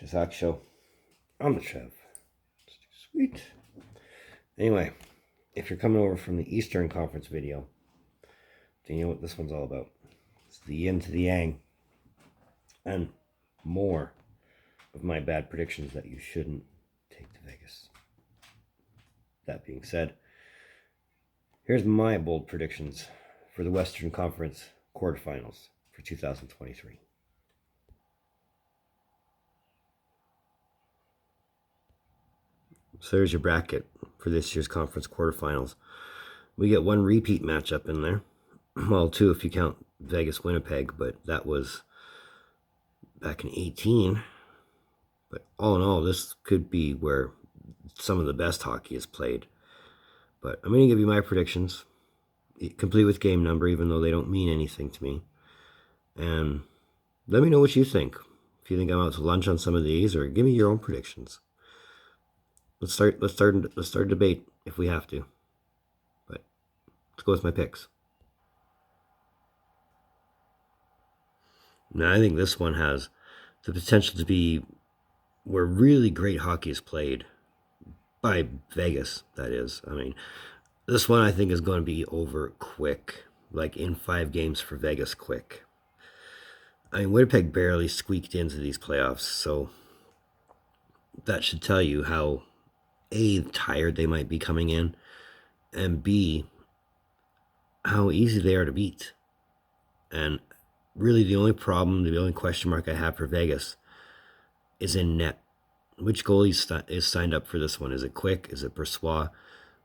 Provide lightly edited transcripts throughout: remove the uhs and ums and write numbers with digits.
Just Hockey Show. I'm the Trev. Sweet. Anyway, if you're coming over from the Eastern Conference video, then you know what this one's all about. It's the yin to the yang. And more of my bad predictions that you shouldn't take to Vegas. That being said, here's my bold predictions for the Western Conference quarterfinals for 2023. So there's your bracket for this year's conference quarterfinals. We get one repeat matchup in there. Well, two if you count Vegas-Winnipeg, but that was back in 18. But all in all, this could be where some of the best hockey is played. But I'm going to give you my predictions, complete with game number, even though they don't mean anything to me. And let me know what you think. If you think I'm out to lunch on some of these, or give me your own predictions. Let's start a debate if we have to. But let's go with my picks. Now I think this one has the potential to be where really great hockey is played by Vegas, that is. I mean, this one I think is going to be over quick, like in 5 games for Vegas quick. I mean, Winnipeg barely squeaked into these playoffs, so that should tell you how A, tired they might be coming in, and B, how easy they are to beat. And really the only problem, the only question mark I have for Vegas is in net. Which goalie is signed up for this one? Is it Quick? Is it Brossoit?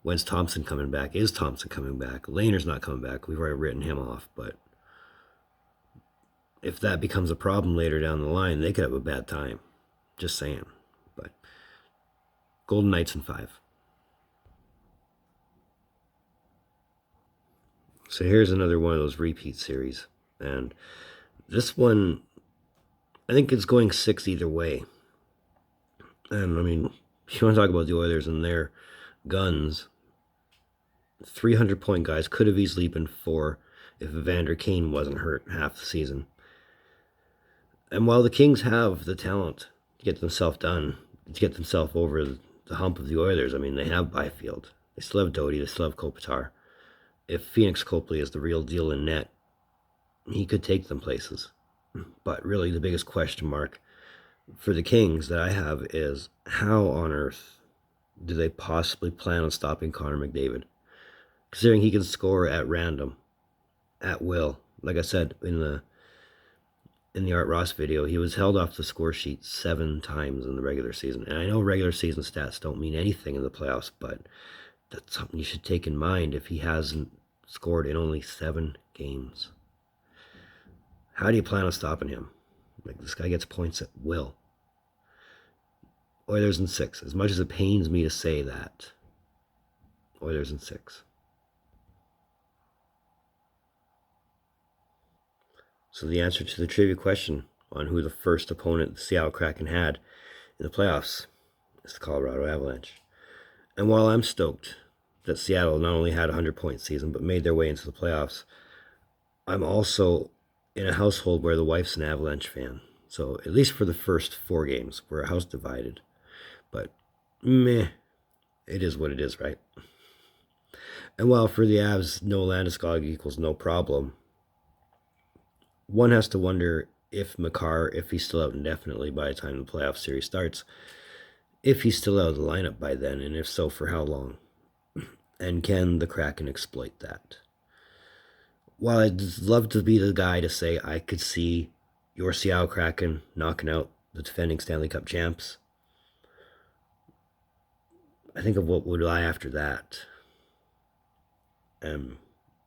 When's Thompson coming back? Is Thompson coming back? Lehner's not coming back. We've already written him off, but if that becomes a problem later down the line, they could have a bad time. Just saying. But Golden Knights in 5. So here's another one of those repeat series. And this one, I think it's going 6 either way. And I mean, if you want to talk about the Oilers and their guns, 300-point guys could have easily been 4 if Evander Kane wasn't hurt half the season. And while the Kings have the talent to get themselves done, to get themselves over the hump of the Oilers, I mean, they have Byfield. They still have Doughty. They still have Kopitar. If Phoenix Copley is the real deal in net, he could take them places. But really, the biggest question mark for the Kings that I have is how on earth do they possibly plan on stopping Connor McDavid? Considering he can score at random, at will. Like I said in the Art Ross video, he was held off the score sheet 7 times in the regular season. And I know regular season stats don't mean anything in the playoffs, but that's something you should take in mind if he hasn't scored in only 7 games. How do you plan on stopping him? Like, this guy gets points at will. Oilers in 6. As much as it pains me to say that, Oilers in 6. So the answer to the trivia question on who the first opponent the Seattle Kraken had in the playoffs is the Colorado Avalanche. And while I'm stoked that Seattle not only had a 100-point season but made their way into the playoffs, I'm also in a household where the wife's an Avalanche fan. So at least for the first 4 games, we're a house divided. But meh, it is what it is, right? And while for the Avs, no Landeskog equals no problem, one has to wonder if Makar, if he's still out indefinitely by the time the playoff series starts, if he's still out of the lineup by then, and if so, for how long? And can the Kraken exploit that? While I'd love to be the guy to say I could see your Seattle Kraken knocking out the defending Stanley Cup champs, I think of what would lie after that. And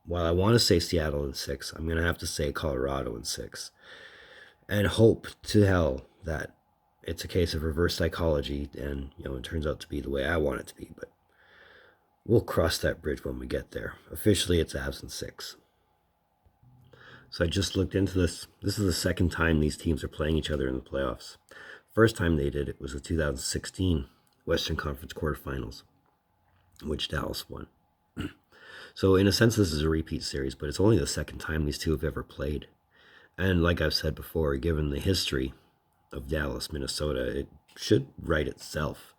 while I want to say Seattle in 6, I'm going to have to say Colorado in 6. And hope to hell that it's a case of reverse psychology and, it turns out to be the way I want it to be. But we'll cross that bridge when we get there. Officially, it's Avs in 6. So I just looked into this. This is the second time these teams are playing each other in the playoffs. First time they did it was the 2016 Western Conference quarterfinals, which Dallas won. So in a sense, this is a repeat series, but it's only the second time these two have ever played. And like I've said before, given the history of Dallas, Minnesota. It should right itself.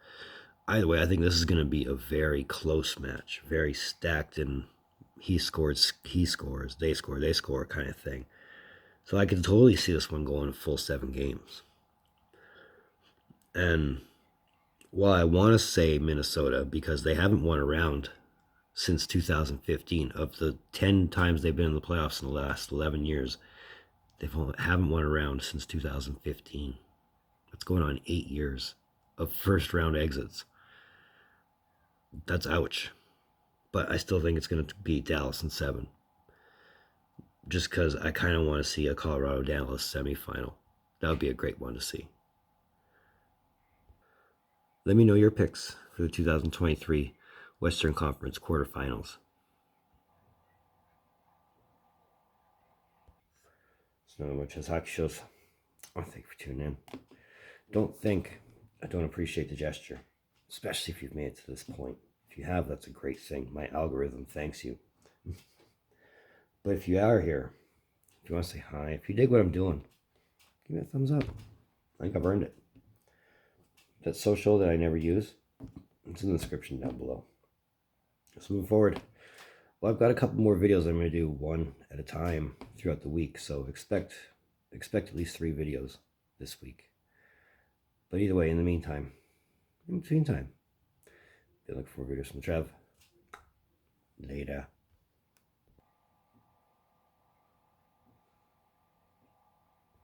Either way, I think this is going to be a very close match, very stacked, and he scores, they score kind of thing. So I can totally see this one going a full 7 games. And while I want to say Minnesota because they haven't won a round since 2015, of the 10 times they've been in the playoffs in the last 11 years, haven't won a round since 2015. That's going on 8 years of first round exits. That's ouch. But I still think it's going to beat Dallas in 7. Just because I kind of want to see a Colorado-Dallas semifinal. That would be a great one to see. Let me know your picks for the 2023 Western Conference quarterfinals. So not much as Hockey Shows. Oh, thank you for tuning in. Don't think I don't appreciate the gesture, especially if you've made it to this point. If you have, that's a great thing. My algorithm thanks you. But if you are here, if you want to say hi, if you dig what I'm doing, give me a thumbs up. I think I've earned it. That social that I never use, it's in the description down below. Let's move forward. Well, I've got a couple more videos I'm going to do one at a time throughout the week, so expect at least 3 videos this week. But either way, in between time, be looking for videos from Trev. Later.